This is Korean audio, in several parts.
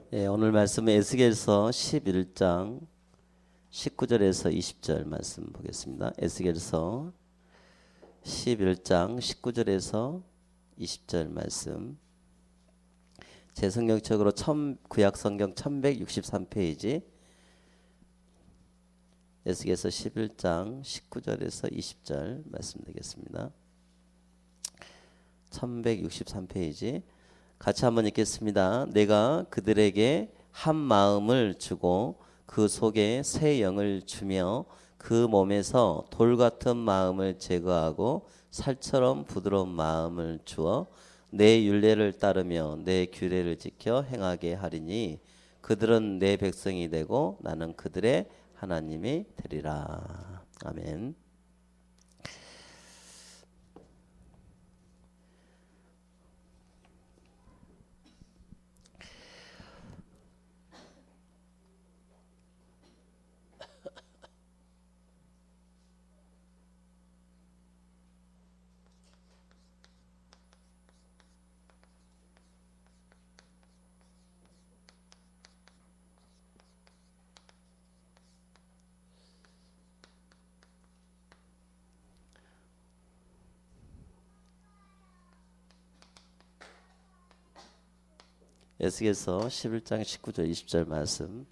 오늘 말씀은 에스겔서 11장 19절에서 20절 말씀 보겠습니다. 에스겔서 11장 19절에서 20절 말씀. 제 성경책으로 구약 성경 1163페이지 에스겔서 11장 19절에서 20절 말씀 드리겠습니다. 1163페이지 같이 한번 읽겠습니다. 내가 그들에게 한 마음을 주고 그 속에 새 영을 주며 그 몸에서 돌 같은 마음을 제거하고 살처럼 부드러운 마음을 주어 내 율례를 따르며 내 규례를 지켜 행하게 하리니 그들은 내 백성이 되고 나는 그들의 하나님이 되리라. 아멘. 에스겔서 11장 19절 20절 말씀.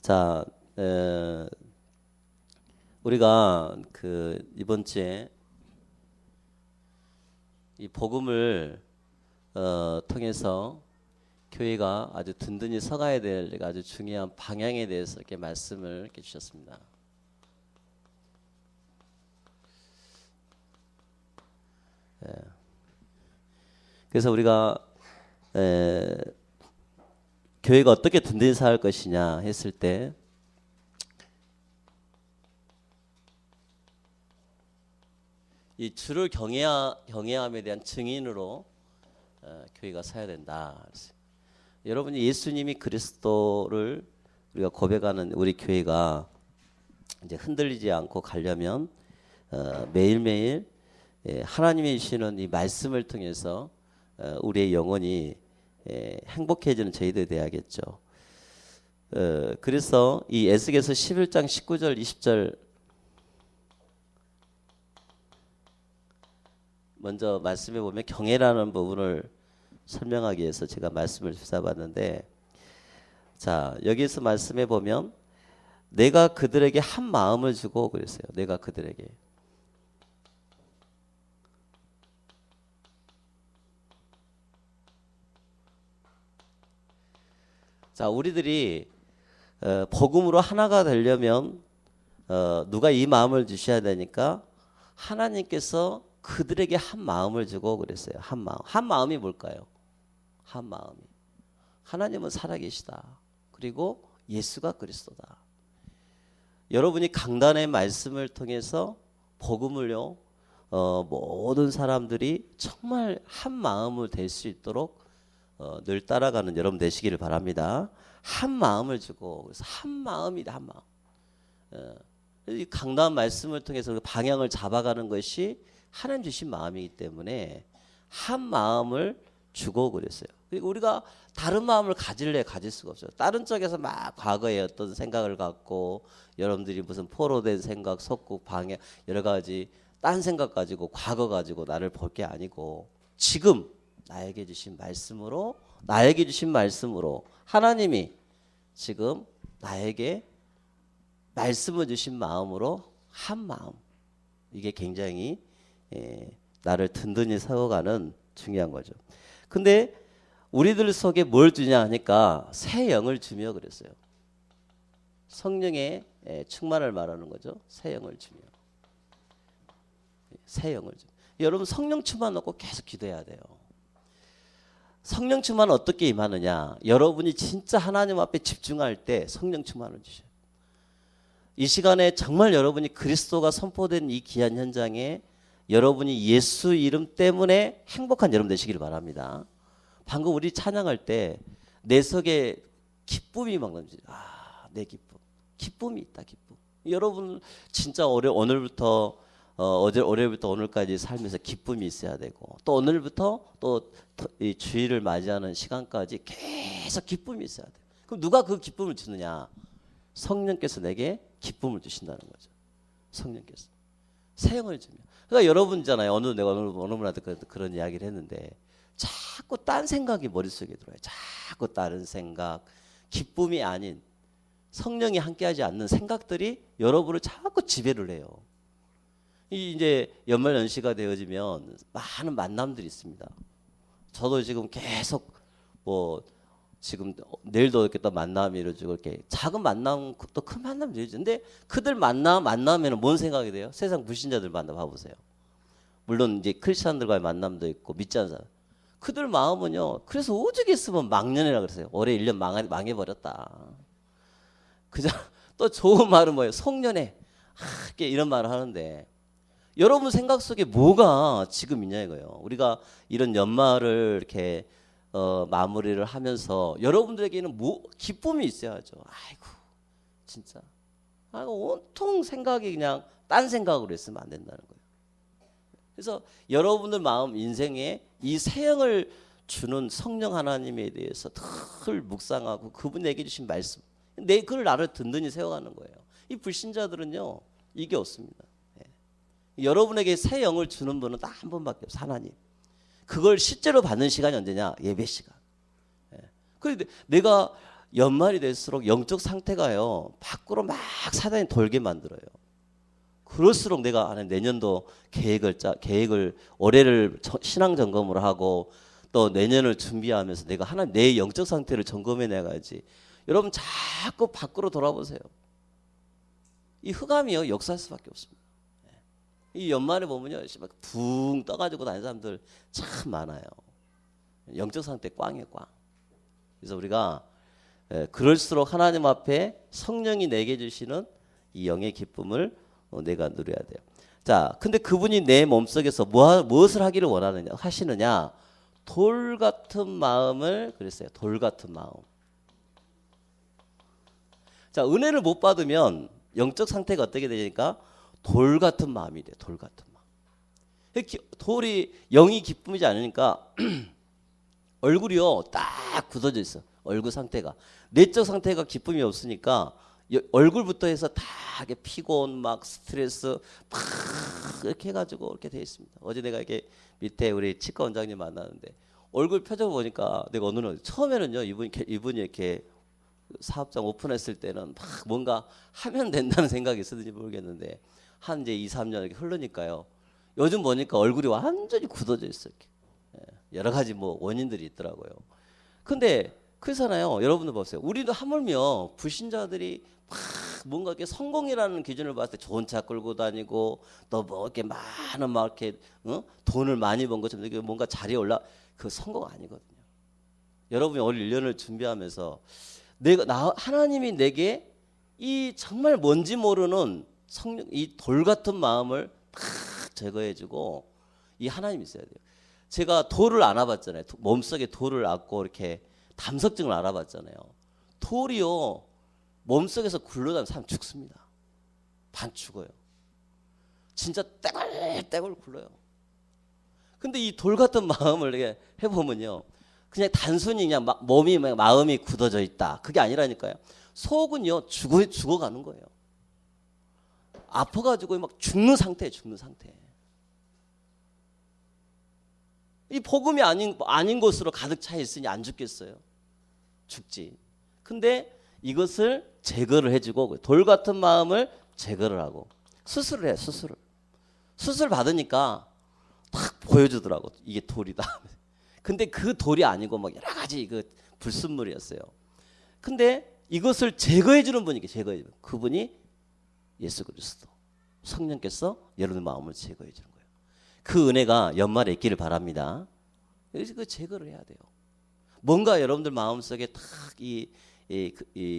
자, 우리가 이번 주에 이 복음을 통해서 교회가 아주 든든히 서가야 될 아주 중요한 방향에 대해서 이렇게 말씀을 이렇게 주셨습니다. 그래서 우리가 교회가 어떻게 든든히 살 것이냐 했을 때 이 주를 경외함에 대한 증인으로 교회가 서야 된다. 여러분이 예수님이 그리스도를 우리가 고백하는 우리 교회가 이제 흔들리지 않고 가려면 매일매일 하나님이 주시는 이 말씀을 통해서 우리의 영혼이 행복해지는 저희들이 돼야겠죠. 그래서 이 에스겔서 11장 19절 20절 먼저 말씀해 보면 경애라는 부분을 설명하기 위해서 제가 말씀을 주사봤는데, 자 여기서 말씀해 보면 내가 그들에게 한 마음을 주고 그랬어요. 내가 그들에게. 자, 우리들이 복음으로 하나가 되려면 누가 이 마음을 주셔야 되니까 하나님께서 그들에게 한 마음을 주고 그랬어요. 한 마음. 한 마음이 뭘까요? 한 마음이. 하나님은 살아계시다. 그리고 예수가 그리스도다. 여러분이 강단의 말씀을 통해서 복음을요, 모든 사람들이 정말 한 마음을 될 수 있도록 늘 따라가는 여러분 되시기를 바랍니다. 한 마음을 주고, 그래서 한 마음이다, 한 마음. 이 강단 말씀을 통해서 방향을 잡아가는 것이 하나님 주신 마음이기 때문에 한 마음을 주고 그랬어요. 그리고 우리가 다른 마음을 가질 수가 없어요. 다른 쪽에서 막 과거에 어떤 생각을 갖고 여러분들이 무슨 포로된 생각, 속국, 방해 여러 가지 딴 생각 가지고 과거 가지고 나를 볼 게 아니고 지금 나에게 주신 말씀으로 하나님이 지금 나에게 말씀을 주신 마음으로 한 마음. 이게 굉장히 나를 든든히 세워가는 중요한 거죠. 근데 우리들 속에 뭘 주냐 하니까 새 영을 주며 그랬어요. 성령의 충만을 말하는 거죠. 새 영을 주며. 새 영을 주며. 여러분 성령 충만 놓고 계속 기도해야 돼요. 성령 충만은 어떻게 임하느냐? 여러분이 진짜 하나님 앞에 집중할 때 성령 충만을 주셔요. 이 시간에 정말 여러분이 그리스도가 선포된 이 귀한 현장에 여러분이 예수 이름 때문에 행복한 여러분 되시기를 바랍니다. 방금 우리 찬양할 때 내 속에 기쁨이 막 넘치죠. 내 기쁨이 있다. 기쁨. 여러분 진짜 오늘부터 어제 올해부터 오늘까지 살면서 기쁨이 있어야 되고 또 오늘부터 또 이 주일을 맞이하는 시간까지 계속 기쁨이 있어야 돼. 그럼 누가 그 기쁨을 주느냐? 성령께서 내게 기쁨을 주신다는 거죠. 성령께서 새 영을 주면. 그러니까 여러분 있잖아요. 내가 어느 분한테 그런 이야기를 했는데 자꾸 딴 생각이 머릿속에 들어요. 자꾸 다른 생각, 기쁨이 아닌 성령이 함께하지 않는 생각들이 여러분을 자꾸 지배를 해요. 이제 연말 연시가 되어지면 많은 만남들이 있습니다. 저도 지금 계속 지금 내일도 이렇게 또 만남이 이루어지고 이렇게 작은 만남 또 큰 만남이 이루어지죠. 근데 그들 만나면은 뭔 생각이 돼요? 세상 불신자들 만나 봐보세요. 물론 이제 크리스천들과의 만남도 있고 믿지 않는 사람. 그들 마음은요. 그래서 오죽 있으면 망년이라 그랬어요. 올해 1년 망해버렸다. 그저 또 좋은 말은 뭐예요? 송년회. 이렇게 이런 말을 하는데 여러분 생각 속에 뭐가 지금 있냐 이거예요. 우리가 이런 연말을 이렇게 마무리를 하면서 여러분들에게는 기쁨이 있어야죠. 아이고 진짜 온통 생각이 그냥 딴 생각으로 있으면 안 된다는 거예요. 그래서 여러분들 마음 인생에 이 새 영을 주는 성령 하나님에 대해서 늘 묵상하고 그분에게 주신 말씀 그걸 나를 든든히 세워가는 거예요. 이 불신자들은요 이게 없습니다. 여러분에게 새 영을 주는 분은 딱 한 번밖에 없어요. 하나님. 그걸 실제로 받는 시간이 언제냐? 예배 시간. 그런데 내가 연말이 될수록 영적 상태가요 밖으로 막 사단이 돌게 만들어요. 그럴수록 내가 내년도 계획을 올해를 신앙 점검을 하고 또 내년을 준비하면서 내가 하나님 내 영적 상태를 점검해 나가야지. 여러분 자꾸 밖으로 돌아보세요. 이 흑암이요 역사할 수밖에 없습니다. 이 연말에 보면요, 붕 떠가지고 다니는 사람들 참 많아요. 영적 상태 꽝이에요, 꽝. 그래서 우리가 그럴수록 하나님 앞에 성령이 내게 주시는 이 영의 기쁨을 내가 누려야 돼요. 자, 근데 그분이 내 몸속에서 무엇을 하기를 하시느냐? 돌 같은 마음을 그랬어요. 돌 같은 마음. 자, 은혜를 못 받으면 영적 상태가 어떻게 되니까? 돌 같은 마음이 돼. 돌 같은 마음. 돌이 영이 기쁨이지 않으니까 얼굴이요 딱 굳어져 있어. 얼굴 상태가 내적 상태가 기쁨이 없으니까 얼굴부터 해서 다 이렇게 피곤 막 스트레스 막 이렇게 해가지고 이렇게 돼 있습니다. 어제 내가 이렇게 밑에 우리 치과 원장님 만나는데 얼굴 표정 보니까 내가 어느 날 처음에는요 이분이 이렇게 사업장 오픈했을 때는 막 뭔가 하면 된다는 생각이 있었는지 모르겠는데. 한 이제 2, 3년 이렇게 흐르니까요. 요즘 보니까 얼굴이 완전히 굳어져 있어요. 여러 가지 원인들이 있더라고요. 근데 그렇잖아요. 여러분들 보세요. 우리도 하물며 불신자들이 막 뭔가 이렇게 성공이라는 기준을 봤을 때 좋은 차 끌고 다니고 또 이렇게 많은 막 이렇게 돈을 많이 번 것처럼 이렇게 뭔가 자리에 그 성공 아니거든요. 여러분이 올 1년을 준비하면서 하나님이 내게 이 정말 뭔지 모르는 이 돌 같은 마음을 탁 제거해주고 이 하나님이 있어야 돼요. 제가 돌을 안아봤잖아요. 몸속에 돌을 안고 이렇게 담석증을 알아봤잖아요. 돌이요 몸속에서 굴러다니면 사람 죽습니다. 반 죽어요. 진짜 떼굴떼굴 굴러요. 근데 이 돌 같은 마음을 이렇게 해보면요 그냥 단순히 그냥 마음이 굳어져 있다 그게 아니라니까요. 속은요 죽어가는 거예요. 아파가지고 막 죽는 상태예요. 죽는 상태. 이 복음이 아닌 것으로 가득 차 있으니 안 죽겠어요. 죽지. 근데 이것을 제거를 해주고 돌 같은 마음을 제거를 하고 수술을 해요. 수술 받으니까 딱 보여주더라고. 이게 돌이다. 근데 그 돌이 아니고 막 여러 가지 그 불순물이었어요. 근데 이것을 제거해주는 분이 제거해주는 그분이 예수 그리스도 성령께서 여러분의 마음을 제거해 주는 거예요. 그 은혜가 연말에 있기를 바랍니다. 그래서 그 제거를 해야 돼요. 뭔가 여러분들 마음속에 딱 이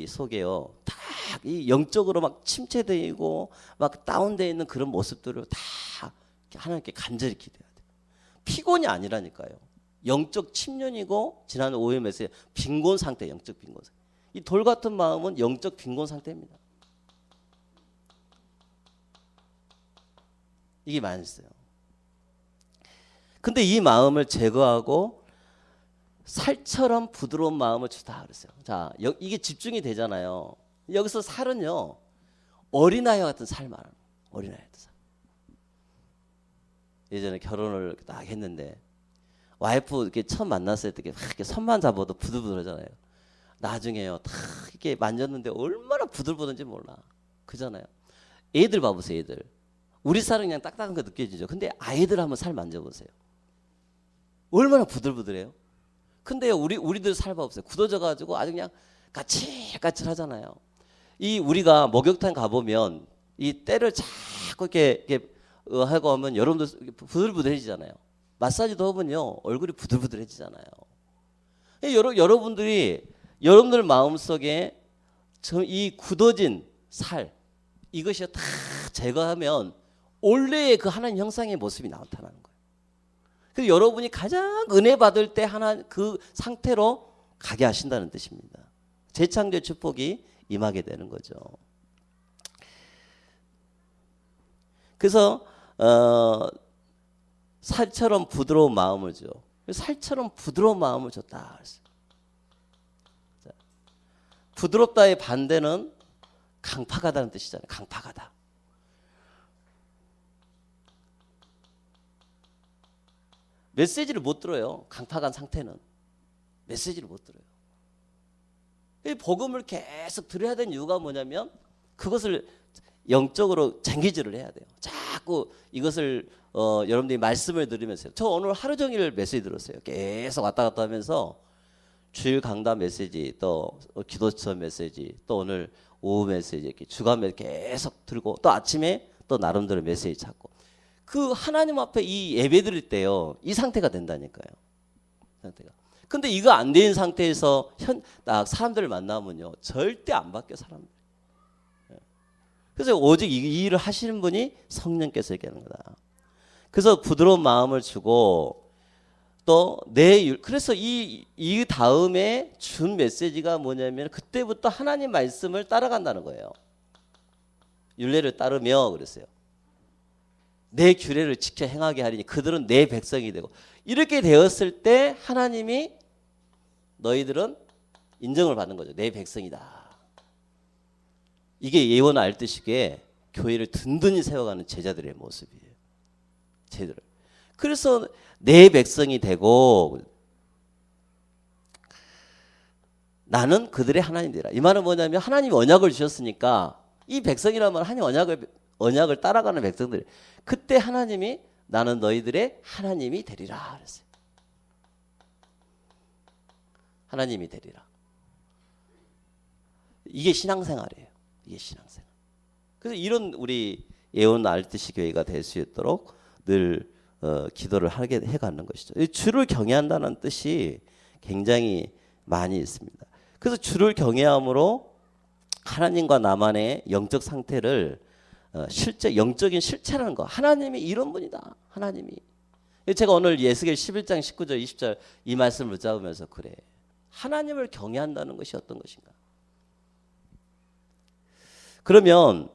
속에요, 딱 이 영적으로 막 침체되고 막 다운되어 있는 그런 모습들을 다 하나님께 간절히 기도해야 돼요. 피곤이 아니라니까요. 영적 침륜이고 지난 오염에서 빈곤 상태, 영적 빈곤 상태. 이 돌 같은 마음은 영적 빈곤 상태입니다. 이게 많이 있어요. 근데 이 마음을 제거하고 살처럼 부드러운 마음을 주다 그랬어요. 자, 이게 집중이 되잖아요. 여기서 살은요, 어린아이 같은 살 말하는 거예요. 어린아이 같은 살. 예전에 결혼을 딱 했는데 와이프 이렇게 처음 만났을 때 이렇게 손만 잡아도 부들부들하잖아요. 나중에요, 다 이렇게 만졌는데 얼마나 부들부든지 몰라. 그잖아요. 애들 봐보세요, 애들. 우리 살은 그냥 딱딱한 거 느껴지죠. 근데 아이들 한번 살 만져보세요. 얼마나 부들부들해요. 근데 우리들 살 봐보세요. 굳어져가지고 아주 그냥 까칠까칠하잖아요. 이 우리가 목욕탕 가보면 이 때를 자꾸 이렇게 하고 하면 여러분들 부들부들해지잖아요. 마사지도 하면요 얼굴이 부들부들해지잖아요. 여러분들이 여러분들 마음속에 이 굳어진 살 이것이 다 제거하면 원래의 그 하나님 형상의 모습이 나타나는 거예요. 그래서 여러분이 가장 은혜 받을 때 하나 그 상태로 가게 하신다는 뜻입니다. 재창조의 축복이 임하게 되는 거죠. 그래서 살처럼 부드러운 마음을 줘. 살처럼 부드러운 마음을 줬다. 부드럽다의 반대는 강팍하다는 뜻이잖아요. 강팍하다. 메시지를 못 들어요. 강팍한 상태는 메시지를 못 들어요. 이 복음을 계속 들어야 되는 이유가 뭐냐면 그것을 영적으로 쟁기질을 해야 돼요. 자꾸 이것을 여러분들이 말씀을 들으면서 저 오늘 하루 종일 메시지 들었어요. 계속 왔다 갔다 하면서 주일 강단 메시지 또 기도처 메시지 또 오늘 오후 메시지 이렇게 주간 메시지 계속 들고 또 아침에 또 나름대로 메시지 찾고 그 하나님 앞에 이 예배 드릴 때요 이 상태가 된다니까요. 상태가. 근데 이거 안 된 상태에서 사람들을 만나면요 절대 안 바뀌어 사람들. 그래서 오직 이 일을 하시는 분이 성령께서 이렇게 하는 거다. 그래서 부드러운 마음을 주고 또 그래서 이 다음에 준 메시지가 뭐냐면 그때부터 하나님 말씀을 따라간다는 거예요. 율례를 따르며 그랬어요. 내 규례를 지켜 행하게 하리니 그들은 내 백성이 되고 이렇게 되었을 때 하나님이 너희들은 인정을 받는 거죠. 내 백성이다. 이게 예언 알듯이게 교회를 든든히 세워가는 제자들의 모습이에요. 제자들. 그래서 내 백성이 되고 나는 그들의 하나님 되라. 이 말은 뭐냐면 하나님이 언약을 주셨으니까 이 백성이라면 하나님 언약을 따라가는 백성들. 그때 하나님이 나는 너희들의 하나님이 되리라 그랬어요. 하나님이 되리라. 이게 신앙생활이에요. 이게 신앙생활. 그래서 이런 우리 예언 알듯이 교회가 될 수 있도록 늘 기도를 하게 해가는 것이죠. 주를 경외한다는 뜻이 굉장히 많이 있습니다. 그래서 주를 경외함으로 하나님과 나만의 영적 상태를 실제 영적인 실체라는 거. 하나님이 이런 분이다. 하나님이. 제가 오늘 예스겔 11장 19절 20절 이 말씀을 붙잡으면서 그래. 하나님을 경외한다는 것이 어떤 것인가? 그러면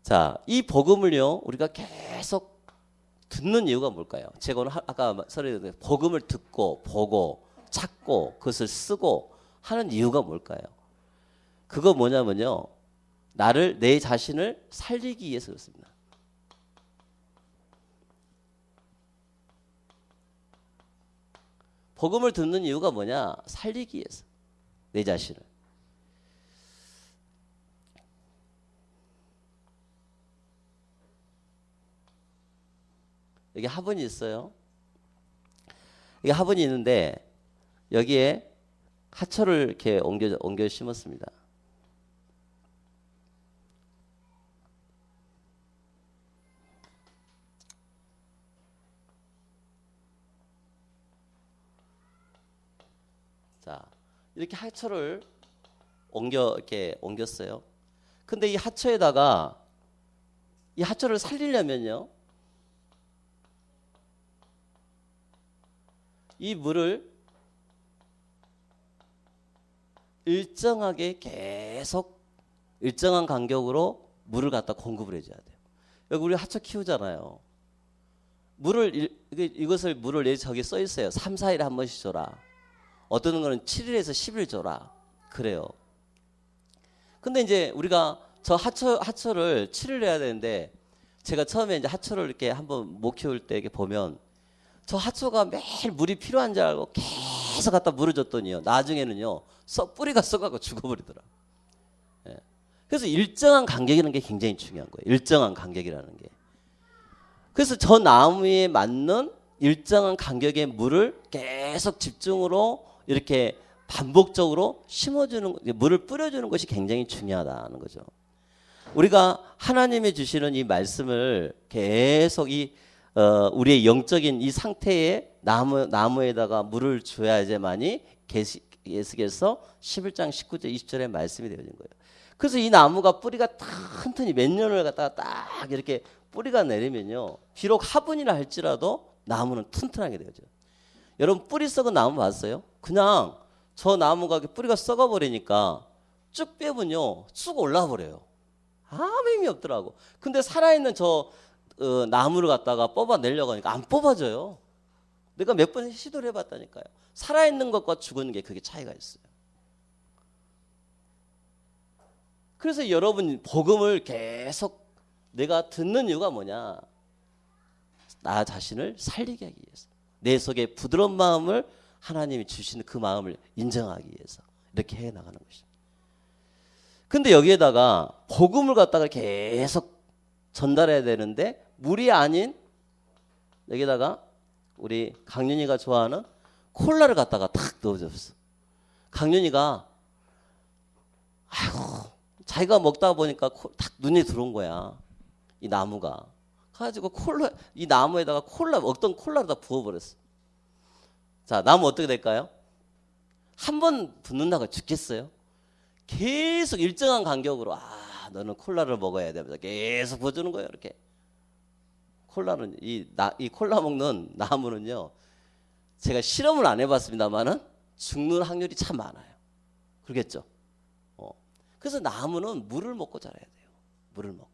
자, 이 복음을요. 우리가 계속 듣는 이유가 뭘까요? 제가 오늘 아까 설명드린 복음을 듣고 보고 찾고 그것을 쓰고 하는 이유가 뭘까요? 그거 뭐냐면요. 내 자신을 살리기 위해서 그렇습니다. 복음을 듣는 이유가 뭐냐? 살리기 위해서. 내 자신을. 여기 화분이 있어요. 여기 화분이 있는데 여기에 하초를 이렇게 옮겨 심었습니다. 자, 이렇게 하초를 이렇게 옮겼어요. 근데 이 하초에다가 이 하초를 살리려면요. 이 물을 일정하게 계속 일정한 간격으로 물을 갖다 공급을 해줘야 돼요. 여기 우리 하초 키우잖아요. 이것을 물을 여기 저기 써 있어요. 3, 4일에 한 번씩 줘라. 어떤 거는 7일에서 10일 줘라. 그래요. 근데 이제 우리가 저 하초를 7일 해야 되는데, 제가 처음에 이제 하초를 이렇게 한번 못 키울 때 이렇게 보면 저 하초가 매일 물이 필요한 줄 알고 계속 갖다 물을 줬더니요, 나중에는요 뿌리가 썩어갖고 죽어버리더라. 예. 그래서 일정한 간격이라는 게 굉장히 중요한 거예요. 일정한 간격이라는 게. 그래서 저 나무에 맞는 일정한 간격의 물을 계속 집중으로 이렇게 반복적으로 심어주는, 물을 뿌려주는 것이 굉장히 중요하다는 거죠. 우리가 하나님이 주시는 이 말씀을 계속 우리의 영적인 이 상태에 나무에다가 물을 줘야지만이 계속해서 11장 19절 20절의 말씀이 되어진 거예요. 그래서 이 나무가 뿌리가 튼튼히 몇 년을 갖다가 딱 이렇게 뿌리가 내리면요, 비록 화분이라 할지라도 나무는 튼튼하게 되어져. 여러분 뿌리 썩은 나무 봤어요? 그냥 저 나무가 뿌리가 썩어버리니까 쭉 빼면요 쑥 올라버려요. 아무 힘이 없더라고. 근데 살아있는 저 나무를 갖다가 뽑아내려고 하니까 안 뽑아져요. 내가 몇 번 시도를 해봤다니까요. 살아있는 것과 죽은 게 그게 차이가 있어요. 그래서 여러분 복음을 계속 내가 듣는 이유가 뭐냐, 나 자신을 살리게 하기 위해서, 내 속에 부드러운 마음을 하나님이 주시는 그 마음을 인정하기 위해서 이렇게 해나가는 것입니다. 근데 여기에다가 복음을 갖다가 계속 전달해야 되는데 물이 아닌 여기다가 우리 강윤이가 좋아하는 콜라를 갖다가 탁 넣어줬어. 강윤이가 아이고 자기가 먹다 보니까 탁 눈에 들어온 거야, 이 나무가. 가지고 이 나무에다가 어떤 콜라를 다 부어버렸어. 자, 나무 어떻게 될까요? 한 번 붓는다고 죽겠어요? 계속 일정한 간격으로, 너는 콜라를 먹어야 되면서 계속 부어주는 거예요. 이렇게. 콜라는 이 콜라 먹는 나무는요, 제가 실험을 안 해봤습니다만은 죽는 확률이 참 많아요. 그러겠죠? 그래서 나무는 물을 먹고 자라야 돼요. 물을 먹고.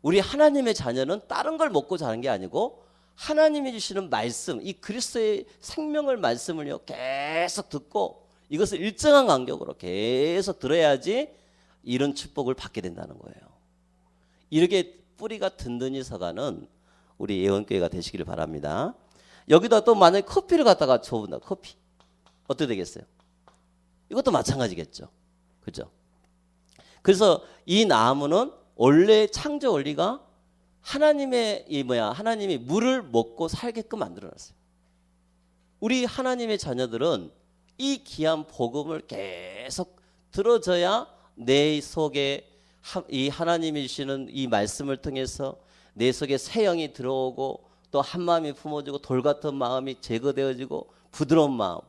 우리 하나님의 자녀는 다른 걸 먹고 자란 게 아니고 하나님이 주시는 말씀, 이 그리스도의 생명을 말씀을요 계속 듣고 이것을 일정한 간격으로 계속 들어야지 이런 축복을 받게 된다는 거예요. 이렇게 뿌리가 든든히 서가는 우리 예원교회가 되시기를 바랍니다. 여기다 또 만약에 커피를 갖다가 줘본다. 커피 어떻게 되겠어요? 이것도 마찬가지겠죠. 그죠? 그래서 이 나무는 원래 창조 원리가 하나님이 물을 먹고 살게끔 만들어놨어요. 우리 하나님의 자녀들은 이 귀한 복음을 계속 들어줘야 내 속에 이 하나님이 주시는 이 말씀을 통해서 내 속에 새 영이 들어오고 또 한 마음이 품어지고 돌 같은 마음이 제거되어지고 부드러운 마음,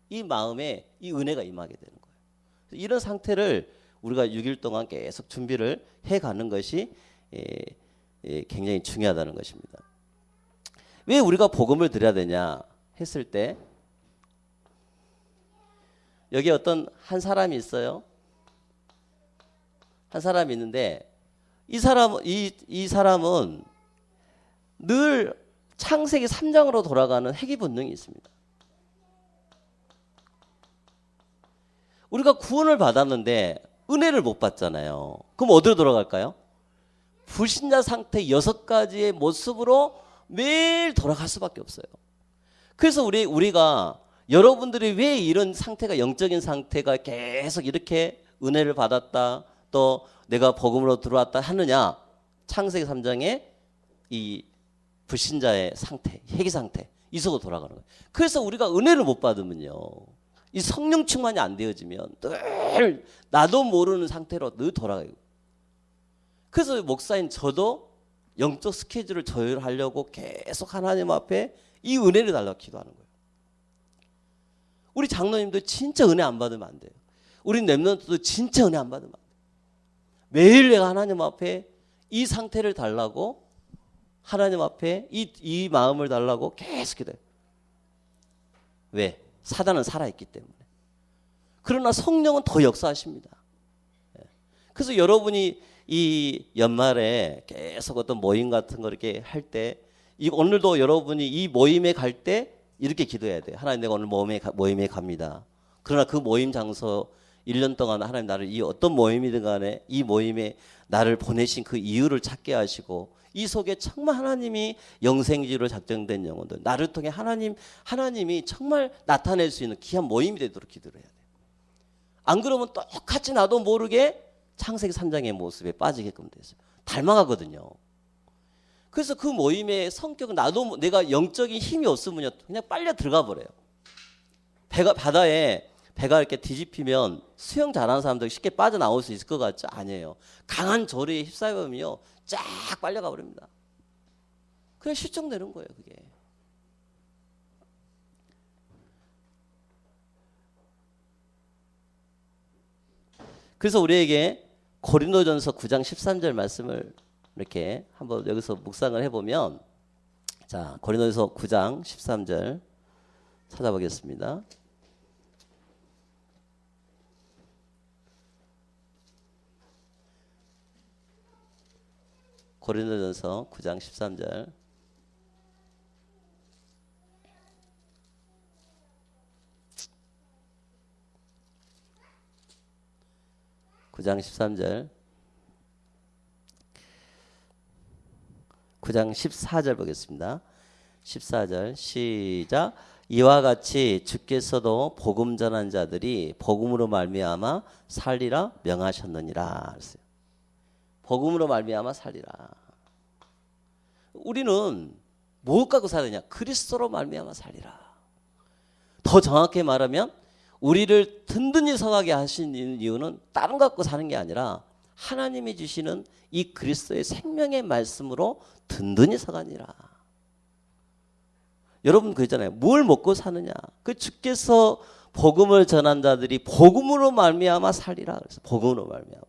이 마음에 이 은혜가 임하게 되는 거예요. 이런 상태를 우리가 6일 동안 계속 준비를 해가는 것이 굉장히 중요하다는 것입니다. 왜 우리가 복음을 드려야 되냐 했을 때, 여기 어떤 한 사람이 있어요. 한 사람이 있는데 이 사람은 늘 창세기 3장으로 돌아가는 회귀 본능이 있습니다. 우리가 구원을 받았는데 은혜를 못 받잖아요. 그럼 어디로 돌아갈까요? 불신자 상태 6가지의 모습으로 매일 돌아갈 수밖에 없어요. 그래서 우리가 여러분들이 왜 이런 상태가, 영적인 상태가 계속 이렇게 은혜를 받았다, 또 내가 복음으로 들어왔다 하느냐, 창세기 3장에 이 불신자의 상태, 회개 상태, 이 속으로 돌아가는 거예요. 그래서 우리가 은혜를 못 받으면요, 이 성령 충만이 안 되어지면 늘 나도 모르는 상태로 늘 돌아가요. 그래서 목사인 저도 영적 스케줄을 조율하려고 계속 하나님 앞에 이 은혜를 달라고 기도하는 거예요. 우리 장로님도 진짜 은혜 안 받으면 안 돼요. 우리 렘넌트도 진짜 은혜 안 받으면 안 돼요. 매일 내가 하나님 앞에 이 상태를 달라고, 하나님 앞에 이 마음을 달라고 계속 기도해요. 왜? 사단은 살아있기 때문에. 그러나 성령은 더 역사하십니다. 그래서 여러분이 이 연말에 계속 어떤 모임 같은 거 이렇게 할 때, 이 오늘도 여러분이 이 모임에 갈 때 이렇게 기도해야 돼요. 하나님, 내가 오늘 모임에 갑니다. 그러나 그 모임 장소 1년 동안 하나님, 나를 이 어떤 모임이든 간에 이 모임에 나를 보내신 그 이유를 찾게 하시고, 이 속에 정말 하나님이 영생지로 작정된 영혼들, 나를 통해 하나님이 정말 나타낼 수 있는 귀한 모임이 되도록 기도를 해야 돼요. 안 그러면 똑같이 나도 모르게 창세기 3장의 모습에 빠지게끔 되죠. 닮아가거든요. 그래서 그 모임의 성격은, 나도 내가 영적인 힘이 없으면요, 그냥 빨려 들어가 버려요. 바다에 배가 이렇게 뒤집히면 수영 잘하는 사람들 쉽게 빠져나올 수 있을 것 같죠? 아니에요. 강한 조류에 휩싸이면요, 쫙 빨려가 버립니다. 그냥 실종되는 거예요, 그게. 그래서 우리에게 고린도전서 9장 13절 말씀을 이렇게 한번 여기서 묵상을 해보면, 자, 고린도전서 9장 13절 찾아보겠습니다. 고린도전서 9장 13절. (9장 13절) 9장 14절 보겠습니다. 14절 시작. 이와 같이 주께서도 복음 전한 자들이 복음으로 말미암아 살리라 명하셨느니라 그랬어요. 복음으로 말미암아 살리라. 우리는 뭐 갖고 살아야 되냐? 그리스도로 말미암아 살리라. 더 정확히 말하면 우리를 든든히 서가게 하신 이유는 다른 것 갖고 사는 게 아니라 하나님이 주시는 이 그리스도의 생명의 말씀으로 든든히 서가니라. 여러분 그랬잖아요. 뭘 먹고 사느냐? 그 주께서 복음을 전한 자들이 복음으로 말미암아 살리라. 그래서 복음으로 말미암아.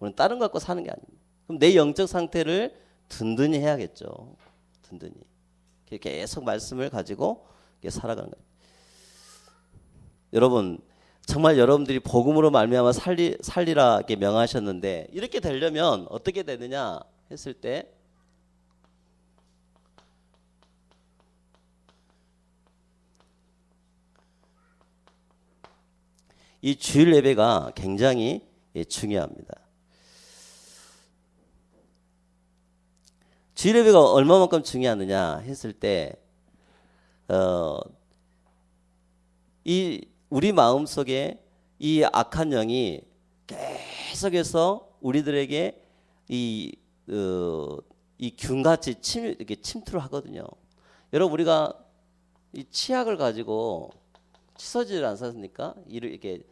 우리는 다른 것 갖고 사는 게 아닙니다. 그럼 내 영적 상태를 든든히 해야겠죠. 든든히. 계속 말씀을 가지고 살아가는 거예요. 여러분, 정말 여러분들이 복음으로 말미암아 살리라 이렇게 명하셨는데, 이렇게 되려면 어떻게 되느냐 했을 때, 이 주일 예배가 굉장히 중요합니다. 주일 예배가 얼마만큼 중요하느냐 했을 때, 이 우리 마음 속에 이 악한 영이 계속해서 우리들에게 이 균같이 이렇게 침투를 하거든요. 여러분, 우리가 이 치약을 가지고 칫솔질을 안 샀습니까? 이렇게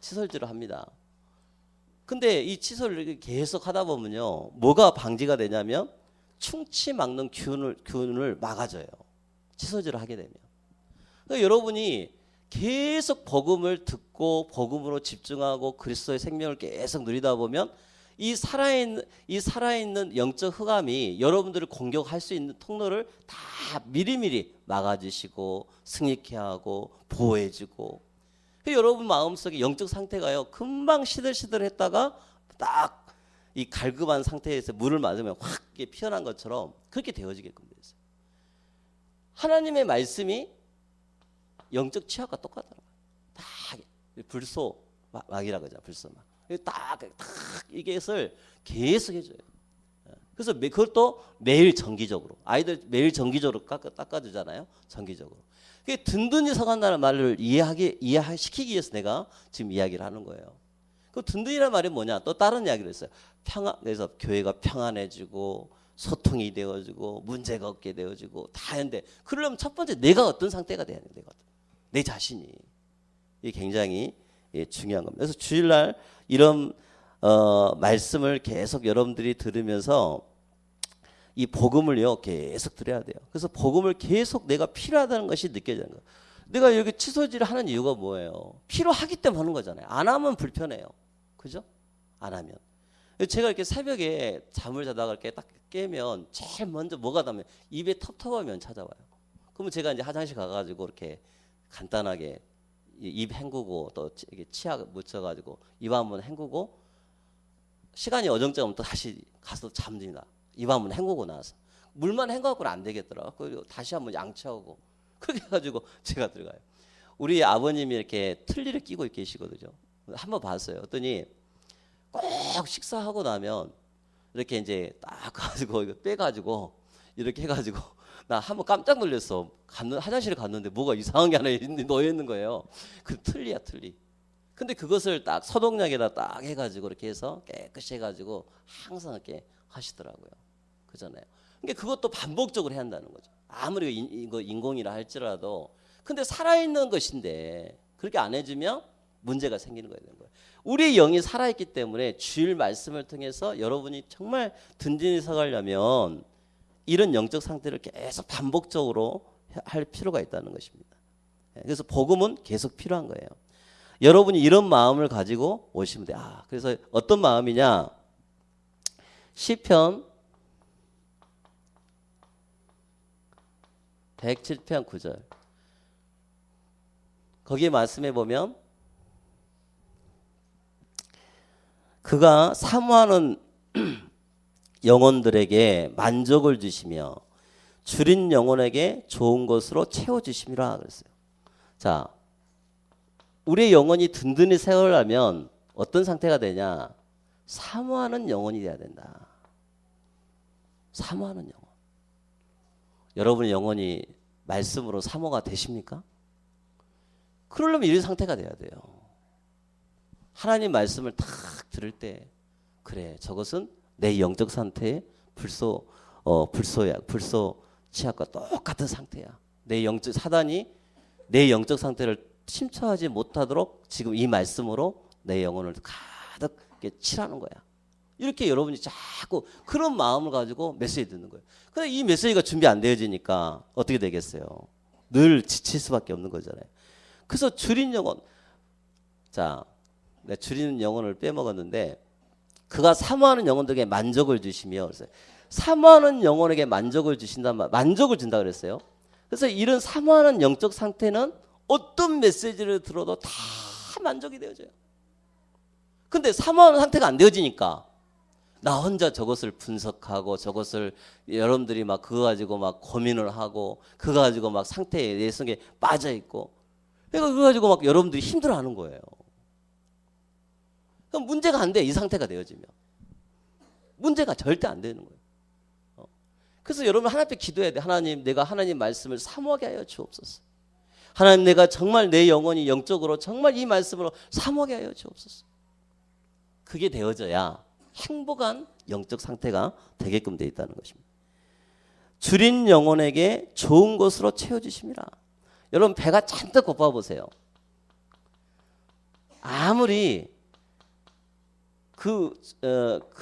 칫솔질을 합니다. 근데 이 칫솔을 계속 하다 보면요, 뭐가 방지가 되냐면 충치 막는 균을 막아줘요. 칫솔질을 하게 되면. 그러니까 여러분이 계속 복음을 듣고 복음으로 집중하고 그리스도의 생명을 계속 누리다 보면 이 살아있는 영적 흑암이 여러분들을 공격할 수 있는 통로를 다 미리미리 막아주시고 승리케 하고 보호해주고, 여러분 마음속에 영적 상태가요, 금방 시들시들했다가 딱 이 갈급한 상태에서 물을 맞으면 확 피어난 것처럼 그렇게 되어지게끔 되어 있어요. 하나님의 말씀이 영적 취약과 똑같더라고요. 딱 불소 막이라고 하잖아요. 불소 막. 딱 이것을 계속 해줘요. 그래서 그것도 매일 정기적으로, 아이들 매일 정기적으로 닦아주잖아요. 정기적으로. 그게 든든히 서간다는 말을 이해시키기 위해서 내가 지금 이야기를 하는 거예요. 그 든든이라는 말이 뭐냐? 또 다른 이야기를 했어요. 그래서 교회가 평안해지고 소통이 되어지고 문제가 없게 되어지고 다 했는데, 그러려면 첫 번째 내가 어떤 상태가 돼야 되는 거거든. 내 자신이. 이게 굉장히 중요한 겁니다. 그래서 주일날 이런 말씀을 계속 여러분들이 들으면서 이 복음을요 계속 들어야 돼요. 그래서 복음을 계속 내가 필요하다는 것이 느껴지는 거예요. 내가 이렇게 칫솔질을 하는 이유가 뭐예요? 필요하기 때문에 하는 거잖아요. 안 하면 불편해요. 그죠? 안 하면. 제가 이렇게 새벽에 잠을 자다가 이렇게 딱 깨면 제일 먼저 뭐가 닿으면 입에 텁텁하면 찾아와요. 그러면 제가 이제 화장실 가가지고 이렇게 간단하게 입 헹구고 또 이렇게 치약 묻혀가지고 입 한번 헹구고 시간이 어정쩡하면 또 다시 가서 잠듭니다. 이 밤은 헹구고 나서 물만 헹궈갖고는 안 되겠더라고요. 그리고 다시 한번 양치하고 그렇게 해가지고 제가 들어가요. 우리 아버님이 이렇게 틀니를 끼고 계시거든요. 한번 봤어요. 어떠니 꼭 식사하고 나면 이렇게 이제 딱 가지고 이거 빼가지고 이렇게 해가지고 나 한번 깜짝 놀랐어. 화장실에 갔는데 뭐가 이상한 게 하나 놓여 있는 거예요. 그 틀니야 틀니. 근데 그것을 딱 소독약에다 딱 해가지고 이렇게 해서 깨끗이 해가지고 항상 이렇게 하시더라고요. 그잖아요. 그러니까 그것도 반복적으로 해야 한다는 거죠. 아무리 이거 인공이라 할지라도 근데 살아있는 것인데 그렇게 안 해주면 문제가 생기는 거예요. 우리 영이 살아있기 때문에 주일 말씀을 통해서 여러분이 정말 든든히 서가려면 이런 영적 상태를 계속 반복적으로 할 필요가 있다는 것입니다. 그래서 복음은 계속 필요한 거예요. 여러분이 이런 마음을 가지고 오시면 돼요. 그래서 어떤 마음이냐? 시편 107편 9절 거기에 말씀해 보면 그가 사모하는 영혼들에게 만족을 주시며 줄인 영혼에게 좋은 것으로 채워주심이라 그랬어요. 자, 우리의 영혼이 든든히 세우려면 어떤 상태가 되냐? 사모하는 영혼이 돼야 된다. 사모하는 영혼. 여러분의 영혼이 말씀으로 사모가 되십니까? 그러려면 이런 상태가 돼야 돼요. 하나님 말씀을 딱 들을 때 그래 저것은 내 영적 상태의 불소 치약과 똑같은 상태야. 내 영적 사단이 내 영적 상태를 침투하지 못하도록 지금 이 말씀으로 내 영혼을 가득 칠하는 거야. 이렇게 여러분이 자꾸 그런 마음을 가지고 메시지 듣는 거예요. 근데 이 메시지가 준비 안 되어지니까 어떻게 되겠어요? 늘 지칠 수밖에 없는 거잖아요. 그래서 줄인 영혼. 자, 내가 줄이는 영혼을 빼먹었는데 그가 사모하는 영혼들에게 만족을 주시며 그래서 사모하는 영혼에게 만족을 주신단 말, 만족을 준다 그랬어요. 그래서 이런 사모하는 영적 상태는 어떤 메시지를 들어도 다 만족이 되어져요. 근데 사모하는 상태가 안 되어지니까 나 혼자 저것을 분석하고 저것을 여러분들이 막 그거 가지고 막 고민을 하고 그거 가지고 막 상태에 내성에 빠져 있고 그러니까 그거 가지고 막 여러분들이 힘들어하는 거예요. 그럼 문제가 안 돼. 이 상태가 되어지면 문제가 절대 안 되는 거예요. 그래서 여러분 하나님 앞에 기도해야 돼. 하나님 내가 하나님 말씀을 사모하게 하여 주옵소서. 하나님 내가 정말 내 영혼이 영적으로 정말 이 말씀으로 사모하게 하여 주옵소서. 그게 되어져야 행복한 영적 상태가 되게끔 되어 있다는 것입니다. 줄인 영혼에게 좋은 것으로 채워주심이라. 여러분 배가 잔뜩 고파 보세요. 아무리 그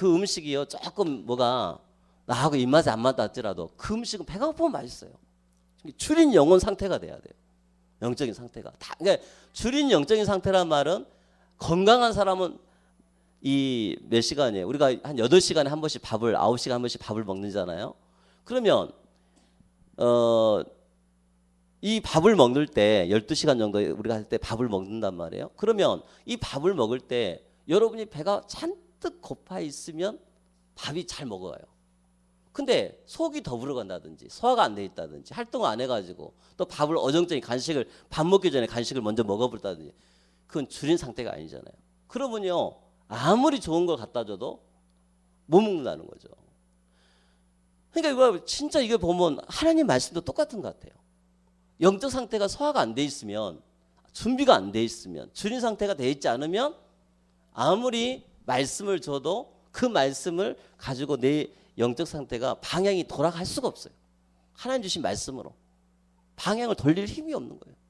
음식이요 조금 뭐가 나하고 입맛에 안 맞다 할지라도 그 음식은 배가 고프면 맛있어요. 줄인 영혼 상태가 돼야 돼요. 영적인 상태가. 그러니까 줄인 영적인 상태란 말은 건강한 사람은 이 몇 시간이에요? 우리가 한 8시간에 한 번씩 밥을 9시간 한 번씩 밥을 먹는잖아요. 그러면 이 밥을 먹을 때 12시간 정도 우리가 할 때 밥을 먹는단 말이에요. 그러면 이 밥을 먹을 때 여러분이 배가 잔뜩 고파 있으면 밥이 잘 먹어요. 근데 속이 더부러 간다든지 소화가 안 돼 있다든지 활동을 안 해가지고 또 밥을 어정쩡히 간식을 밥 먹기 전에 간식을 먼저 먹어버렸다든지 그건 줄인 상태가 아니잖아요. 그러면요 아무리 좋은 걸 갖다 줘도 못 먹는다는 거죠. 그러니까 이거 진짜 이거 보면 하나님 말씀도 똑같은 것 같아요. 영적 상태가 소화가 안 돼 있으면 준비가 안 돼 있으면 줄인 상태가 돼 있지 않으면 아무리 말씀을 줘도 그 말씀을 가지고 내 영적 상태가 방향이 돌아갈 수가 없어요. 하나님 주신 말씀으로 방향을 돌릴 힘이 없는 거예요.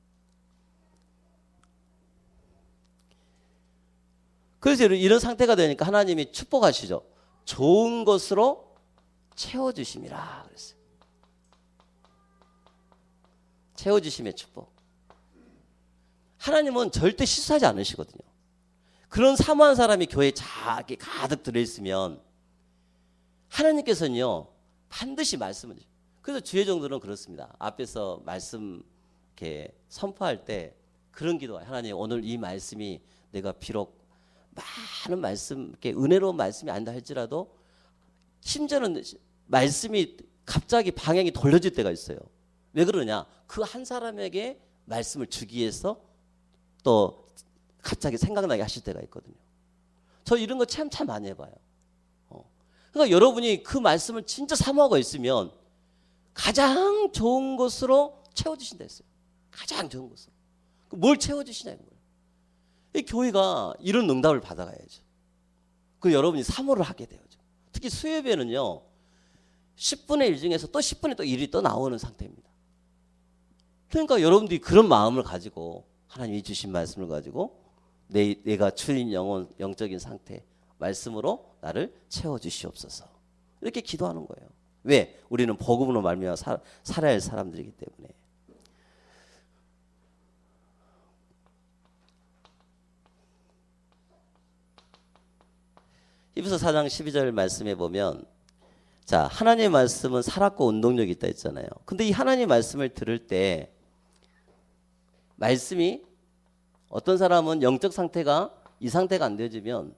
그래서 이런 상태가 되니까 하나님이 축복하시죠. 좋은 것으로 채워주심이라 그랬어요. 채워주심의 축복. 하나님은 절대 실수하지 않으시거든요. 그런 사모한 사람이 교회에 가득 들어있으면 하나님께서는요 반드시 말씀을 주세요. 그래서 주의 종들은 그렇습니다. 앞에서 말씀 이렇게 선포할 때 그런 기도가 하나님 오늘 이 말씀이 내가 비록 많은 말씀, 이렇게 은혜로운 말씀이 아니다 할지라도 심지어는 말씀이 갑자기 방향이 돌려질 때가 있어요. 왜 그러냐? 그 한 사람에게 말씀을 주기 위해서 또 갑자기 생각나게 하실 때가 있거든요. 저 이런 거 참 많이 해봐요. 그러니까 여러분이 그 말씀을 진짜 사모하고 있으면 가장 좋은 것으로 채워주신다 했어요. 가장 좋은 것으로. 뭘 채워주시냐는 거예요. 이 교회가 이런 응답을 받아가야죠. 그 여러분이 사모를 하게 되죠. 특히 수협에는요, 10분의 1 중에서 또 10분의 또 1이 또 나오는 상태입니다. 그러니까 여러분들이 그런 마음을 가지고 하나님이 주신 말씀을 가지고 내가 주인 영적인 상태 말씀으로 나를 채워주시옵소서. 이렇게 기도하는 거예요. 왜? 우리는 복음으로 말미암아 살아야 할 사람들이기 때문에. 히브리서 4장 12절 말씀에 보면, 자, 하나님의 말씀은 살았고 운동력이 있다 했잖아요. 근데 이 하나님의 말씀을 들을 때 말씀이 어떤 사람은 영적 상태가 이 상태가 안 되어지면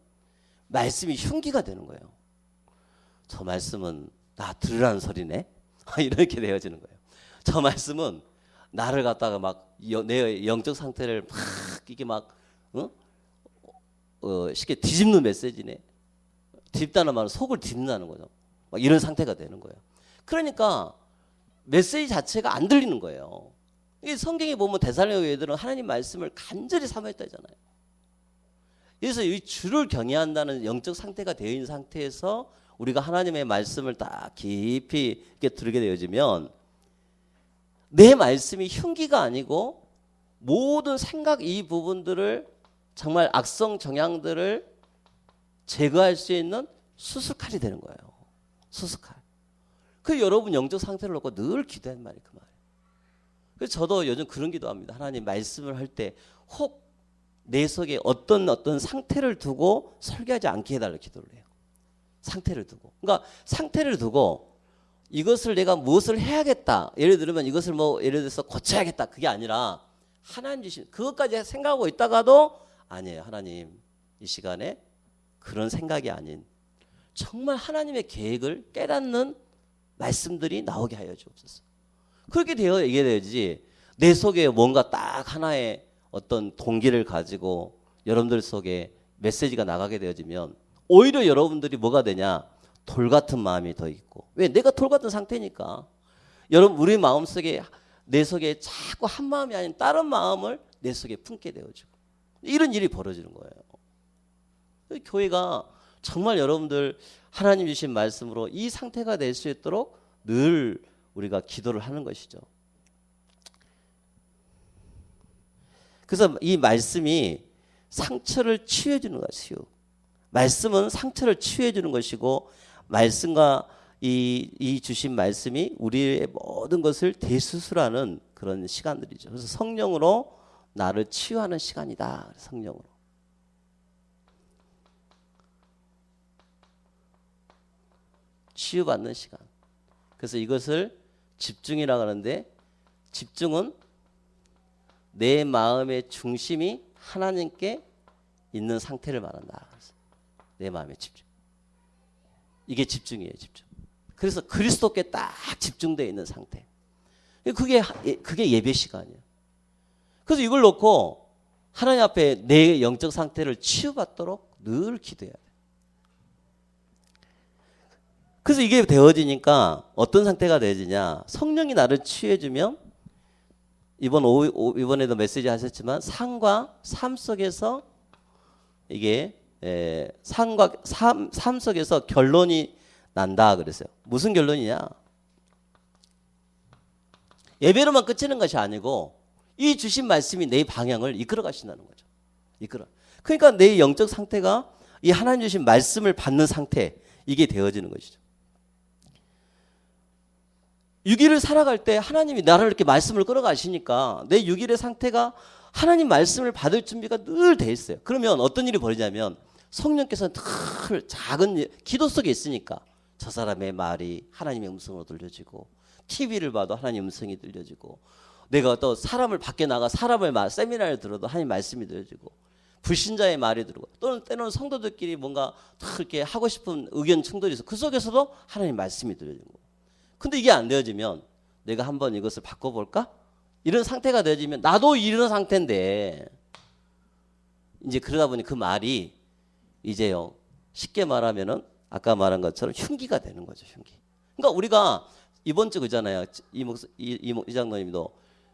말씀이 흉기가 되는 거예요. 저 말씀은 나 들으라는 소리네. 이렇게 되어지는 거예요. 저 말씀은 나를 갖다가 막 내 영적 상태를 막 이게 막 쉽게 뒤집는 메시지네. 뒤집다는 말은 속을 뒤집는다는 거죠. 막 이런 상태가 되는 거예요. 그러니까 메시지 자체가 안 들리는 거예요. 이 성경에 보면 데살로니가 교회들은 하나님 말씀을 간절히 사모했다잖아요. 그래서 이 주를 경외한다는 영적 상태가 되어 있는 상태에서 우리가 하나님의 말씀을 딱 깊이 이렇게 들게 되어지면 내 말씀이 흉기가 아니고 모든 생각 이 부분들을 정말 악성 정향들을 제거할 수 있는 수술칼이 되는 거예요. 수술칼. 그 여러분 영적 상태를 놓고 늘 기도하는 말이 그 말이에요. 그래서 저도 요즘 그런 기도합니다. 하나님 말씀을 할 때 혹 내 속에 어떤 상태를 두고 설교하지 않게 해달라고 기도를 해요. 상태를 두고. 그러니까 상태를 두고 이것을 내가 무엇을 해야겠다. 예를 들면 이것을 예를 들어서 고쳐야겠다. 그게 아니라 하나님 주신 그것까지 생각하고 있다가도 아니에요. 하나님 이 시간에 그런 생각이 아닌 정말 하나님의 계획을 깨닫는 말씀들이 나오게 하여 주옵소서. 그렇게 되어 얘기해야지 내 속에 뭔가 딱 하나의 어떤 동기를 가지고 여러분들 속에 메시지가 나가게 되어지면 오히려 여러분들이 뭐가 되냐? 돌 같은 마음이 더 있고. 왜? 내가 돌 같은 상태니까. 여러분 우리 마음속에 내 속에 자꾸 한 마음이 아닌 다른 마음을 내 속에 품게 되어지고 이런 일이 벌어지는 거예요. 교회가 정말 여러분들 하나님 주신 말씀으로 이 상태가 될 수 있도록 늘 우리가 기도를 하는 것이죠. 그래서 이 말씀이 상처를 치유해 주는 것이요. 말씀은 상처를 치유해 주는 것이고 말씀과 이 주신 말씀이 우리의 모든 것을 대수술하는 그런 시간들이죠. 그래서 성령으로 나를 치유하는 시간이다. 성령으로. 치유받는 시간. 그래서 이것을 집중이라고 하는데 집중은 내 마음의 중심이 하나님께 있는 상태를 말한다. 내 마음의 집중. 이게 집중이에요, 집중. 그래서 그리스도께 딱 집중되어 있는 상태. 그게 예배 시간이에요. 그래서 이걸 놓고 하나님 앞에 내 영적 상태를 치유받도록 늘 기도해야 돼요. 그래서 이게 되어지니까 어떤 상태가 되어지냐. 성령이 나를 치유해주면 이번에도 메시지 하셨지만 삶과 삶 속에서 이게 삶 속에서 결론이 난다 그랬어요. 무슨 결론이냐? 예배로만 끝이는 것이 아니고 이 주신 말씀이 내 방향을 이끌어 가신다는 거죠. 그러니까 내 영적 상태가 이 하나님 주신 말씀을 받는 상태 이게 되어지는 것이죠. 6일을 살아갈 때 하나님이 나를 이렇게 말씀을 끌어가시니까 내 6일의 상태가 하나님 말씀을 받을 준비가 늘 돼 있어요. 그러면 어떤 일이 벌어지냐면 성령께서는 늘 작은 기도 속에 있으니까 저 사람의 말이 하나님의 음성으로 들려지고 TV를 봐도 하나님의 음성이 들려지고 내가 또 사람을 밖에 나가 사람을 세미나를 들어도 하나님 말씀이 들려지고 불신자의 말이 들고 또는 때로는 성도들끼리 뭔가 다 이렇게 하고 싶은 의견 충돌이 있어. 그 속에서도 하나님 말씀이 들려지는 거예요. 근데 이게 안 되어지면 내가 한번 이것을 바꿔볼까? 이런 상태가 되어지면 나도 이런 상태인데 이제 그러다 보니 그 말이 이제요 쉽게 말하면은 아까 말한 것처럼 흉기가 되는 거죠. 흉기. 그러니까 우리가 이번 주 그잖아요. 이 장로님도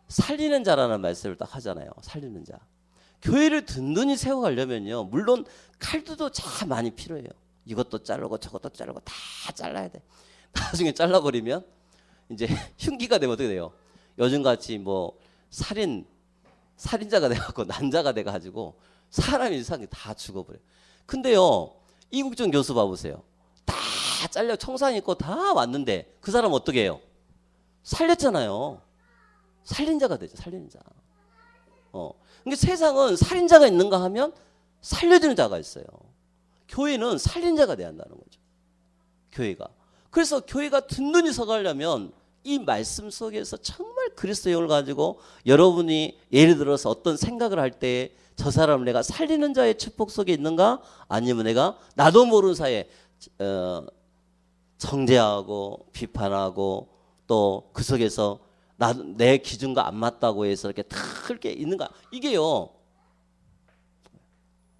살리는 자라는 말씀을 딱 하잖아요. 살리는 자. 교회를 든든히 세워가려면요. 물론 칼도 참 많이 필요해요. 이것도 자르고 저것도 자르고 다 잘라야 돼. 나중에 잘라버리면 이제 흉기가 되면 어떻게 돼요? 요즘같이 뭐 살인자가 돼갖고 난자가 돼가지고 사람이 이상하게 다 죽어버려요. 근데요. 이국정 교수 봐보세요. 다 잘려 청산 있고 다 왔는데 그 사람 어떻게 해요? 살렸잖아요. 살린자가 되죠. 살리는 자. 그러니까 세상은 살인자가 있는가 하면 살려주는 자가 있어요. 교회는 살린자가 돼야 한다는 거죠. 교회가. 그래서 교회가 든든히 서가려면 이 말씀 속에서 정말 그리스도의 영을 가지고 여러분이 예를 들어서 어떤 생각을 할 때 저 사람을 내가 살리는 자의 축복 속에 있는가 아니면 내가 나도 모르는 사이에 정죄하고 비판하고 또 그 속에서 내 기준과 안 맞다고 해서 이렇게 그렇게 있는가 이게요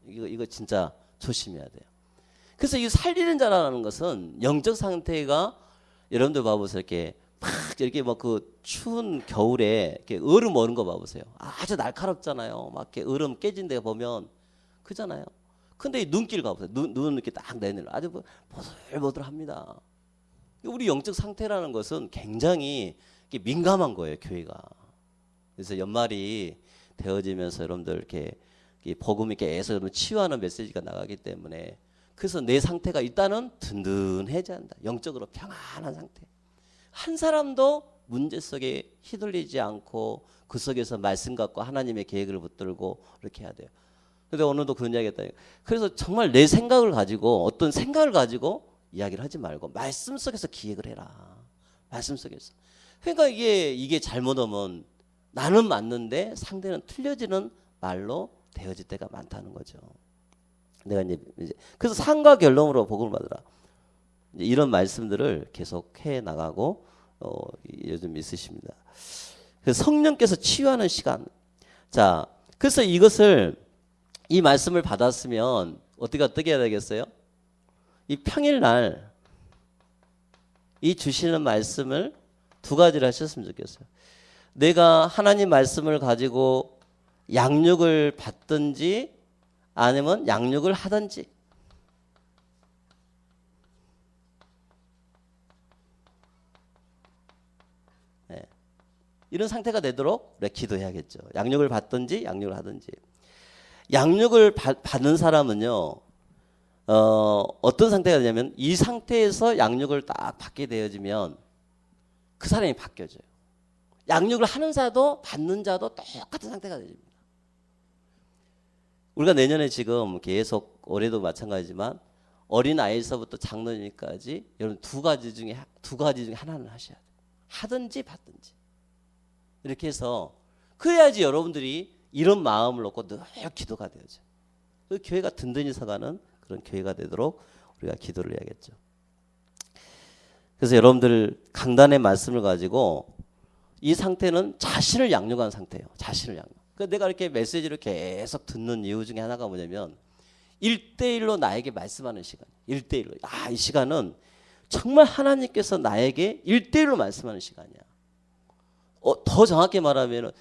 이거 진짜 조심해야 돼요. 그래서 이 살리는 자라는 것은 영적 상태가 여러분들 봐보세요. 이렇게 막 그 추운 겨울에 이렇게 얼음 오는 거 봐보세요. 아주 날카롭잖아요. 막 이렇게 얼음 깨진 데 보면 그잖아요. 근데 이 눈길 가보세요. 눈 이렇게 딱 내밀어 아주 보들보들합니다. 우리 영적 상태라는 것은 굉장히 민감한 거예요. 교회가. 그래서 연말이 되어지면서 여러분들 이렇게 복음이 계속 치유하는 메시지가 나가기 때문에 그래서 내 상태가 일단은 든든해져야 한다. 영적으로 평안한 상태. 한 사람도 문제 속에 휘둘리지 않고 그 속에서 말씀 갖고 하나님의 계획을 붙들고 이렇게 해야 돼요. 근데 오늘도 그런 이야기 했다. 그래서 정말 내 생각을 가지고 어떤 생각을 가지고 이야기를 하지 말고 말씀 속에서 기획을 해라. 말씀 속에서. 그러니까 이게 잘못하면 나는 맞는데 상대는 틀려지는 말로 되어질 때가 많다는 거죠. 내가 이제 그래서 상과 결론으로 복음을 받으라. 이런 말씀들을 계속 해 나가고 요즘 있으십니다. 그래서 성령께서 치유하는 시간. 자, 그래서 이 말씀을 받았으면 어떻게 해야 되겠어요? 이 평일날 이 주시는 말씀을 두 가지를 하셨으면 좋겠어요. 내가 하나님 말씀을 가지고 양육을 받든지 아니면 양육을 하든지. 네. 이런 상태가 되도록 우리가 기도해야겠죠. 양육을 받든지 양육을 하든지. 양육을 받는 사람은요. 어떤 상태가 되냐면 이 상태에서 양육을 딱 받게 되어지면 그 사람이 바뀌어져요. 양육을 하는 자도 받는 자도 똑같은 상태가 됩니다. 우리가 내년에 지금 계속 올해도 마찬가지지만 어린 아이서부터 장로님까지 여러분 두 가지 중에 하나는 하셔야 돼요. 하든지 받든지 이렇게 해서 그래야지 여러분들이 이런 마음을 놓고 늘 기도가 되어져. 그 교회가 든든히 서가는 그런 교회가 되도록 우리가 기도를 해야겠죠. 그래서 여러분들 강단의 말씀을 가지고 이 상태는 자신을 양육한 상태예요. 자신을 양육. 그러니까 내가 이렇게 메시지를 계속 듣는 이유 중에 하나가 뭐냐면 1대1로 나에게 말씀하는 시간. 1대1로. 이 시간은 정말 하나님께서 나에게 1대1로 말씀하는 시간이야. 더 정확히 말하면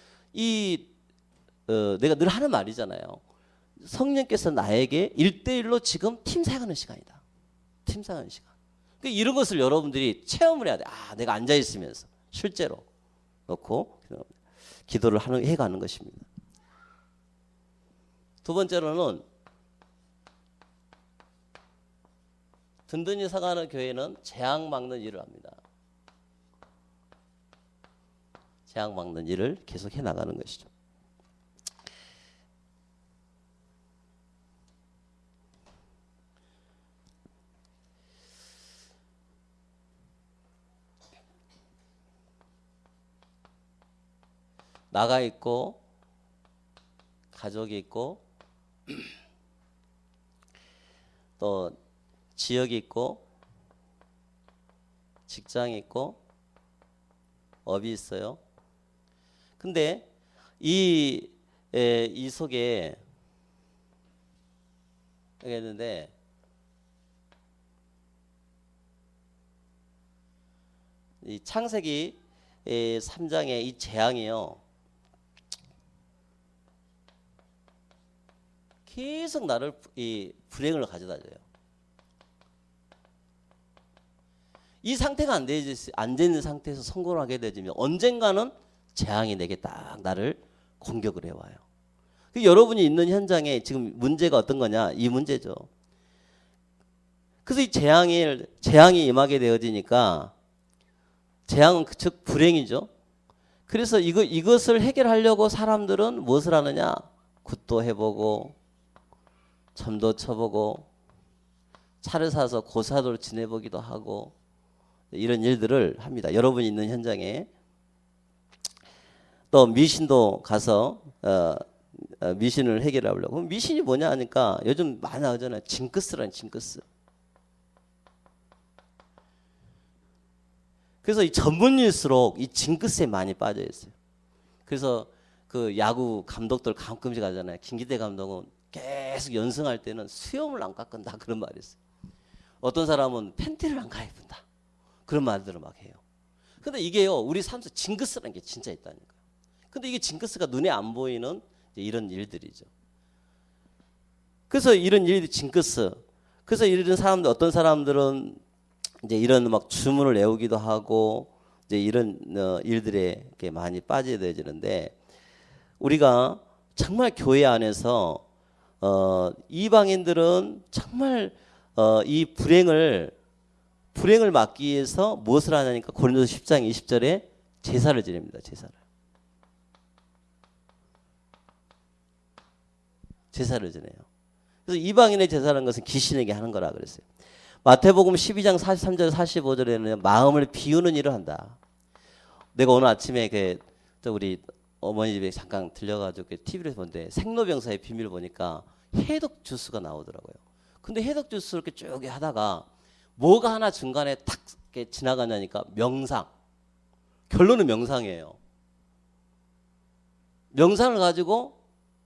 내가 늘 하는 말이잖아요. 성령께서 나에게 1대1로 지금 팀 사역하는 시간이다. 팀 사역하는 시간. 그러니까 이런 것을 여러분들이 체험을 해야 돼. 내가 앉아 있으면서 실제로 놓고 기도를 해가는 것입니다. 두 번째로는 든든히 서가는 교회는 재앙 막는 일을 합니다. 재앙 막는 일을 계속 해나가는 것이죠. 나가 있고 가족이 있고 또 지역이 있고 직장이 있고 업이 있어요. 근데 이 속에 여기 있는데 이 창세기 3장의 이 재앙이요. 계속 나를 이 불행을 가져다 줘요. 이 상태가 안 되는 상태에서 성공을 하게 되면 언젠가는 재앙이 내게 딱 나를 공격을 해와요. 여러분이 있는 현장에 지금 문제가 어떤 거냐? 이 문제죠. 그래서 이 재앙이 임하게 되어지니까 재앙은 즉 불행이죠. 그래서 이것을 해결하려고 사람들은 무엇을 하느냐? 굿도 해보고 점도 쳐보고 차를 사서 고사도로 지내보기도 하고 이런 일들을 합니다. 여러분이 있는 현장에 또 미신도 가서 미신을 해결하려고. 그럼 미신이 뭐냐 하니까 요즘 많이 나오잖아요. 징크스라는 징크스. 그래서 이 전문일수록 이 징크스에 많이 빠져 있어요. 그래서 그 야구 감독들 가끔씩 하잖아요. 김기태 감독은 계속 연승할 때는 수염을 안 깎는다 그런 말이 있어요. 어떤 사람은 팬티를 안 갈아입는다 그런 말들을 막 해요. 근데 이게요 우리 삶에서 징크스라는 게 진짜 있다니까요. 근데 이게 징크스가 눈에 안 보이는 이런 일들이죠. 그래서 이런 일이 징크스. 그래서 이런 사람들 어떤 사람들은 이제 이런 막 주문을 외우기도 하고 이제 이런 일들에 많이 빠지게 되어지는데 우리가 정말 교회 안에서 이방인들은 정말 이 불행을 막기 위해서 무엇을 하냐니까 고린도서 10장 20절에 제사를 지냅니다. 제사를 지내요. 그래서 이방인의 제사라는 것은 귀신에게 하는 거라 그랬어요. 마태복음 12장 43절 45절에는 마음을 비우는 일을 한다. 내가 오늘 아침에 우리 어머니 집에 잠깐 들려가지고 TV를 보는데 생로병사의 비밀을 보니까 해독 주스가 나오더라고요. 근데 해독 주스 이렇게 쭉 하다가 뭐가 하나 중간에 탁 지나가냐니까 명상. 결론은 명상이에요. 명상을 가지고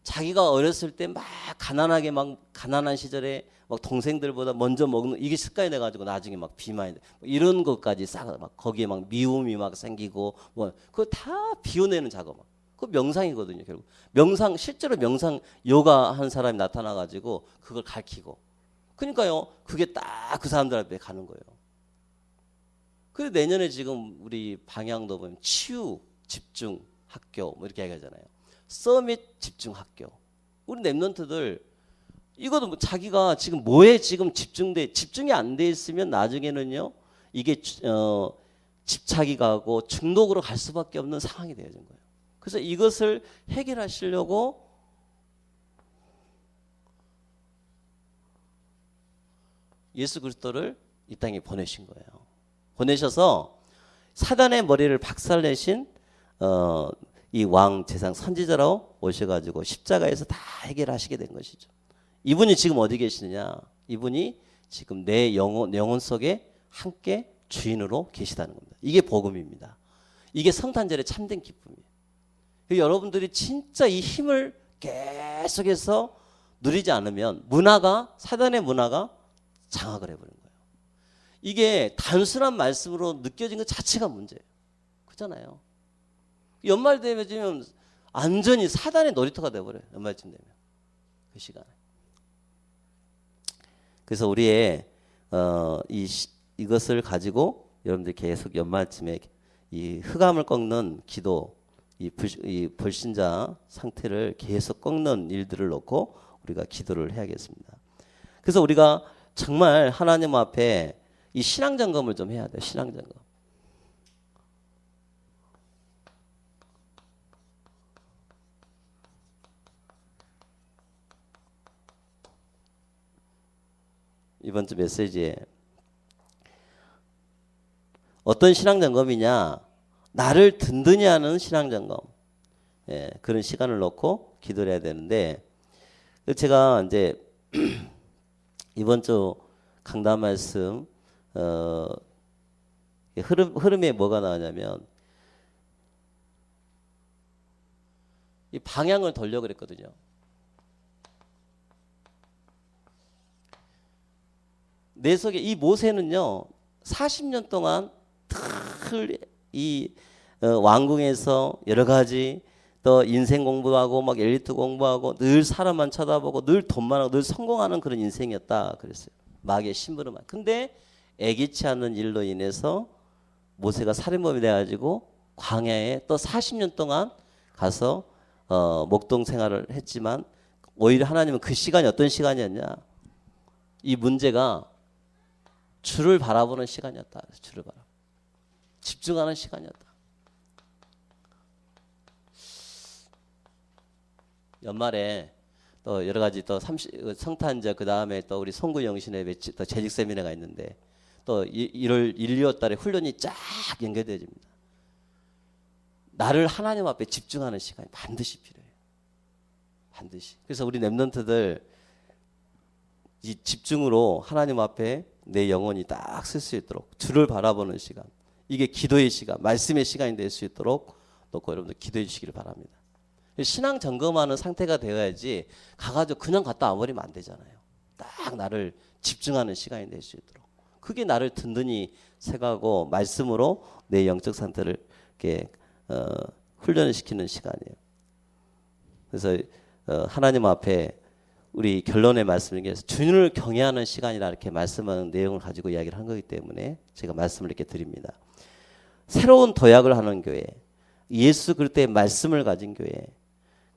자기가 어렸을 때 막 가난한 시절에 막 동생들보다 먼저 먹는 이게 습관이 돼가지고 나중에 막 비만이 이런 것까지 싹 막 거기에 막 미움이 막 생기고 뭐 그거 다 비워내는 작업. 그 명상이거든요. 결국 명상 실제로 명상 요가 한 사람이 나타나가지고 그걸 가르치고 그러니까요 그게 딱 그 사람들 앞에 가는 거예요. 그래 내년에 지금 우리 방향도 보면 치유 집중 학교 뭐 이렇게 얘기하잖아요. 서밋 집중 학교. 우리 랩런트들 이것도 뭐 자기가 지금 뭐에 지금 집중이 안 돼 있으면 나중에는요 이게 집착이 가고 중독으로 갈 수밖에 없는 상황이 되어진 거예요. 그래서 이것을 해결하시려고 예수 그리스도를 이 땅에 보내신 거예요. 보내셔서 사단의 머리를 박살내신 이 왕 제상 선지자로 오셔가지고 십자가에서 다 해결하시게 된 것이죠. 이분이 지금 어디 계시느냐? 이분이 지금 내 영혼 속에 함께 주인으로 계시다는 겁니다. 이게 복음입니다. 이게 성탄절의 참된 기쁨이에요. 여러분들이 진짜 이 힘을 계속해서 누리지 않으면 사단의 문화가 장악을 해버린 거예요. 이게 단순한 말씀으로 느껴진 것 자체가 문제예요. 그렇잖아요. 연말 되면 완전히 사단의 놀이터가 돼버려요. 연말쯤 되면 그 시간에. 그래서 우리의 이것을 가지고 여러분들 계속 연말쯤에 이 흑암을 꺾는 기도, 이 불신자 상태를 계속 꺾는 일들을 놓고 우리가 기도를 해야겠습니다. 그래서 우리가 정말 하나님 앞에 이 신앙 점검을 좀 해야 돼요. 신앙 점검. 이번 주 메시지에 어떤 신앙 점검이냐? 나를 든든히 하는 신앙 점검. 그런 시간을 놓고 기도를 해야 되는데 제가 이제 이번 주 강단 말씀 흐름에 뭐가 나오냐면 이 방향을 돌려 그랬거든요. 내 속에 이 모세는요 40년 동안 이 왕궁에서 여러 가지 또 인생 공부하고 막 엘리트 공부하고 늘 사람만 쳐다보고 늘 돈만 하고 늘 성공하는 그런 인생이었다 그랬어요. 마귀의 심부름만. 근데 애기치 않는 일로 인해서 모세가 살인범이 돼가지고 광야에 또 40년 동안 가서 목동 생활을 했지만 오히려 하나님은 그 시간이 어떤 시간이었냐? 이 문제가 주를 바라보는 시간이었다. 주를 바라. 집중하는 시간이었다. 연말에 또 여러 가지 또 성탄절 그 다음에 또 우리 송구 영신의 또 재직 세미나가 있는데 또 1월 1, 2월 달에 훈련이 쫙 연결되어집니다. 나를 하나님 앞에 집중하는 시간이 반드시 필요해요. 반드시. 그래서 우리 랩런트들 이 집중으로 하나님 앞에 내 영혼이 딱 쓸 수 있도록 주를 바라보는 시간, 이게 기도의 시간, 말씀의 시간이 될 수 있도록 놓고 여러분들 기도해 주시기를 바랍니다. 신앙 점검하는 상태가 되어야지 가가지고 그냥 갔다 와버리면 안 되잖아요. 딱 나를 집중하는 시간이 될 수 있도록 그게 나를 든든히 새가고 말씀으로 내 영적 상태를 이렇게 훈련을 시키는 시간이에요. 그래서 하나님 앞에 우리 결론의 말씀을 위해서 주님을 경외하는 시간이라 이렇게 말씀하는 내용을 가지고 이야기를 한 거기 때문에 제가 말씀을 이렇게 드립니다. 새로운 도약을 하는 교회, 예수 그리스도의 말씀을 가진 교회.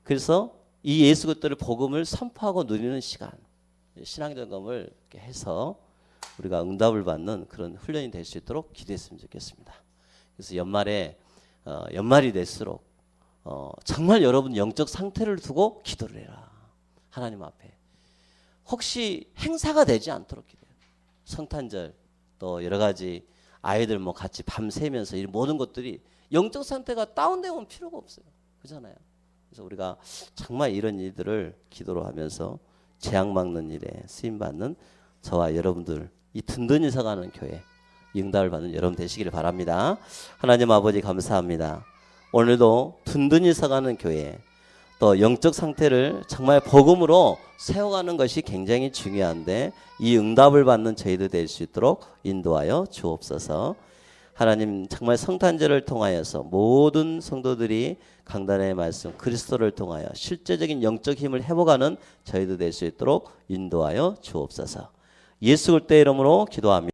그래서 이 예수 그리스도의 복음을 선포하고 누리는 시간, 신앙 점검을 이렇게 해서 우리가 응답을 받는 그런 훈련이 될 수 있도록 기도했으면 좋겠습니다. 그래서 연말이 될수록 정말 여러분 영적 상태를 두고 기도를 해라. 하나님 앞에. 혹시 행사가 되지 않도록 기도해요. 성탄절 또 여러 가지 아이들 뭐 같이 밤새면서 이 모든 것들이 영적 상태가 다운되면 필요가 없어요. 그렇잖아요. 그래서 우리가 정말 이런 일들을 기도로 하면서 재앙 막는 일에 쓰임 받는 저와 여러분들 이 든든히 서가는 교회 응답을 받는 여러분 되시기를 바랍니다. 하나님 아버지 감사합니다. 오늘도 든든히 서가는 교회 또 영적 상태를 정말 복음으로 세워가는 것이 굉장히 중요한데 이 응답을 받는 저희도 될 수 있도록 인도하여 주옵소서. 하나님 정말 성탄절을 통하여서 모든 성도들이 강단의 말씀 그리스도를 통하여 실제적인 영적 힘을 회복하는 저희도 될 수 있도록 인도하여 주옵소서. 예수 그리스도의 이름으로 기도합니다.